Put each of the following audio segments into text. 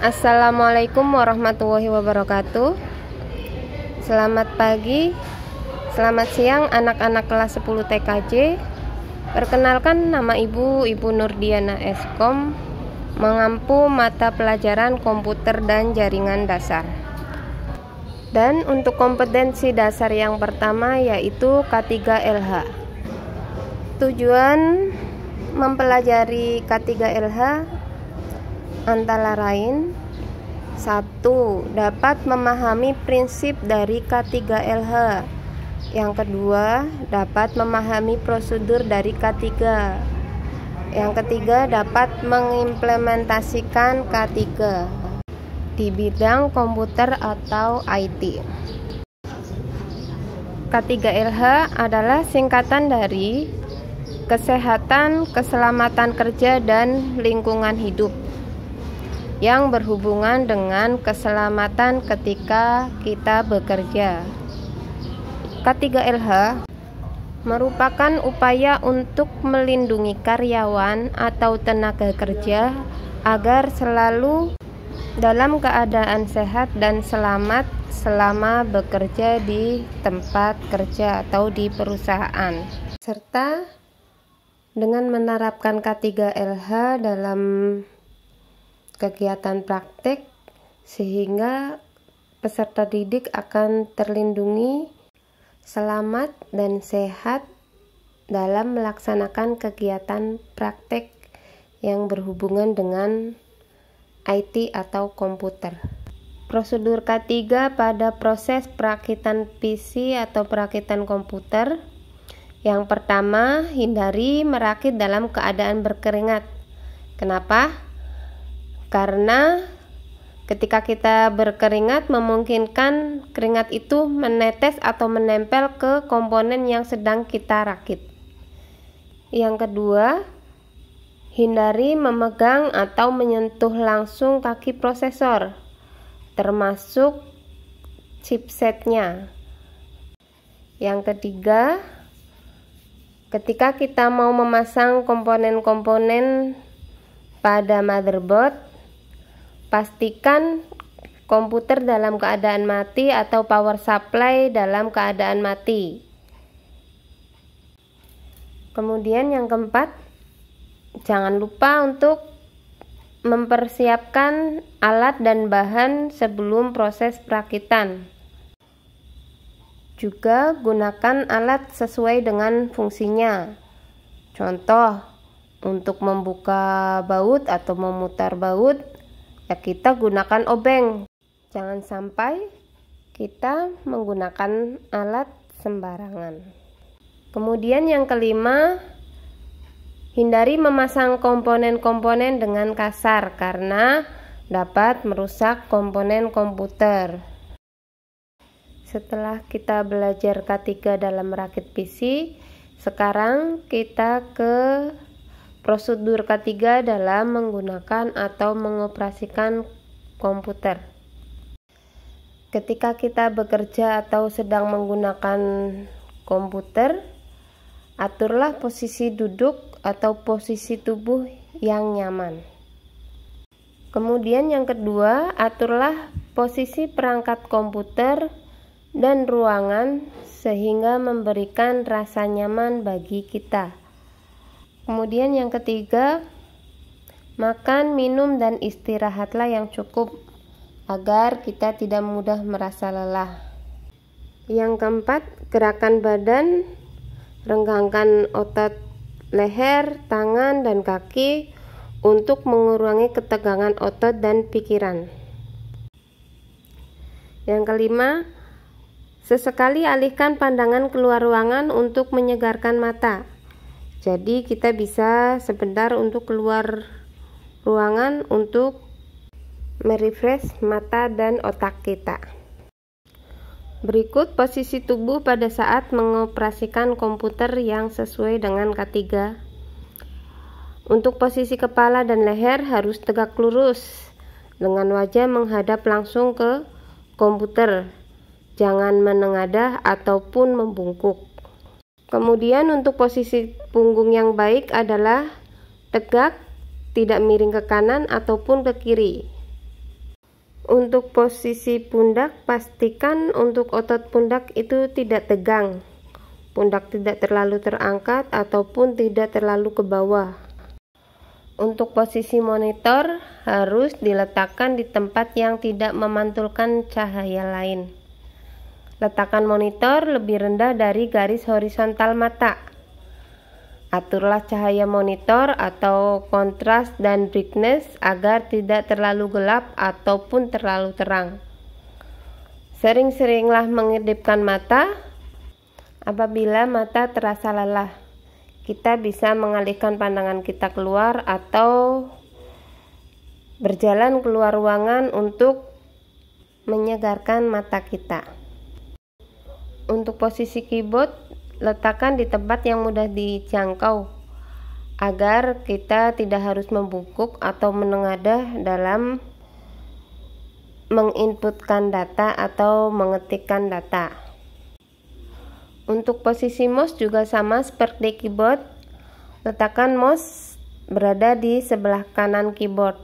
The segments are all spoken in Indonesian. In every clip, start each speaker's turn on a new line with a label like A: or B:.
A: Assalamualaikum warahmatullahi wabarakatuh. Selamat pagi, selamat siang anak-anak kelas 10 TKJ. Perkenalkan, nama Ibu Nurdiana Eskom, mengampu mata pelajaran komputer dan jaringan dasar. Dan untuk kompetensi dasar yang pertama yaitu K3LH. Tujuan mempelajari K3LH antara lain: 1. Dapat memahami prinsip dari K3LH. Yang kedua, dapat memahami prosedur dari K3. Yang ketiga, dapat mengimplementasikan K3 di bidang komputer atau IT. K3LH adalah singkatan dari Kesehatan, Keselamatan Kerja, dan Lingkungan Hidup, yang berhubungan dengan keselamatan ketika kita bekerja. K3LH merupakan upaya untuk melindungi karyawan atau tenaga kerja agar selalu dalam keadaan sehat dan selamat selama bekerja di tempat kerja atau di perusahaan, serta dengan menerapkan K3LH dalam kegiatan praktek, sehingga peserta didik akan terlindungi, selamat, dan sehat dalam melaksanakan kegiatan praktek yang berhubungan dengan IT atau komputer. Prosedur K3 pada proses perakitan PC atau perakitan komputer. Yang pertama, hindari merakit dalam keadaan berkeringat. Kenapa? Karena ketika kita berkeringat memungkinkan keringat itu menetes atau menempel ke komponen yang sedang kita rakit. Yang kedua, hindari memegang atau menyentuh langsung kaki prosesor, termasuk chipsetnya. Yang ketiga, ketika kita mau memasang komponen-komponen pada motherboard, pastikan komputer dalam keadaan mati atau power supply dalam keadaan mati. Kemudian yang keempat, jangan lupa untuk mempersiapkan alat dan bahan sebelum proses perakitan. Juga gunakan alat sesuai dengan fungsinya. Contoh, untuk membuka baut atau memutar baut, ya kita gunakan obeng. Jangan sampai kita menggunakan alat sembarangan. Kemudian yang kelima, hindari memasang komponen-komponen dengan kasar karena dapat merusak komponen komputer. Setelah kita belajar K3 dalam merakit PC, sekarang kita ke prosedur K3 dalam menggunakan atau mengoperasikan komputer. Ketika kita bekerja atau sedang menggunakan komputer, aturlah posisi duduk atau posisi tubuh yang nyaman. Kemudian yang kedua, aturlah posisi perangkat komputer dan ruangan sehingga memberikan rasa nyaman bagi kita. Kemudian yang ketiga, makan, minum, dan istirahatlah yang cukup agar kita tidak mudah merasa lelah. Yang keempat, gerakan badan, renggangkan otot leher, tangan, dan kaki untuk mengurangi ketegangan otot dan pikiran. Yang kelima, sesekali alihkan pandangan keluar ruangan untuk menyegarkan mata. Jadi kita bisa sebentar untuk keluar ruangan untuk merefresh mata dan otak kita. Berikut posisi tubuh pada saat mengoperasikan komputer yang sesuai dengan K3. Untuk posisi kepala dan leher harus tegak lurus dengan wajah menghadap langsung ke komputer. Jangan menengadah ataupun membungkuk. Kemudian untuk posisi punggung yang baik adalah tegak, tidak miring ke kanan ataupun ke kiri. Untuk posisi pundak, pastikan untuk otot pundak itu tidak tegang. Pundak tidak terlalu terangkat ataupun tidak terlalu ke bawah. Untuk posisi monitor harus diletakkan di tempat yang tidak memantulkan cahaya lain. Letakkan monitor lebih rendah dari garis horizontal mata. Aturlah cahaya monitor atau kontras dan brightness agar tidak terlalu gelap ataupun terlalu terang. Sering-seringlah mengedipkan mata. Apabila mata terasa lelah, kita bisa mengalihkan pandangan kita keluar atau berjalan keluar ruangan untuk menyegarkan mata kita. Untuk posisi keyboard, letakkan di tempat yang mudah dijangkau agar kita tidak harus membungkuk atau menengadah dalam menginputkan data atau mengetikkan data. Untuk posisi mouse juga sama seperti keyboard, letakkan mouse berada di sebelah kanan keyboard.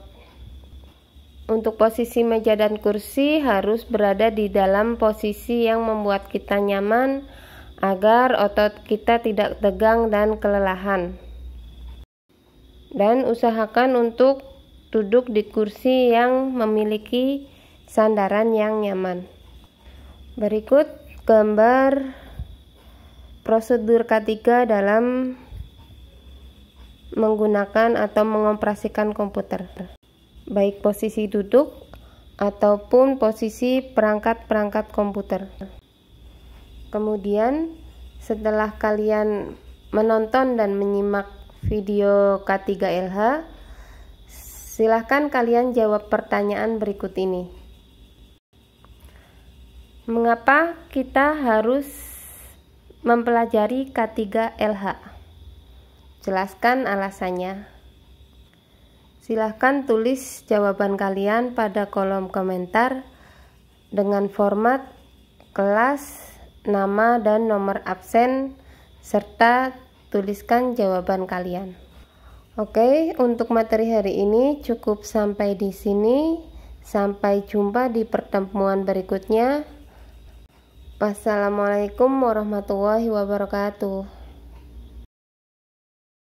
A: Untuk posisi meja dan kursi harus berada di dalam posisi yang membuat kita nyaman agar otot kita tidak tegang dan kelelahan. Dan usahakan untuk duduk di kursi yang memiliki sandaran yang nyaman. Berikut gambar prosedur K3 dalam menggunakan atau mengoperasikan komputer, baik posisi duduk ataupun posisi perangkat-perangkat komputer. Kemudian setelah kalian menonton dan menyimak video K3LH, silahkan kalian jawab pertanyaan berikut ini. Mengapa kita harus mempelajari K3LH? Jelaskan alasannya. Silahkan tulis jawaban kalian pada kolom komentar dengan format kelas, nama dan nomor absen, serta tuliskan jawaban kalian. Oke, untuk materi hari ini cukup sampai di sini. Sampai jumpa di pertemuan berikutnya. Wassalamualaikum warahmatullahi wabarakatuh.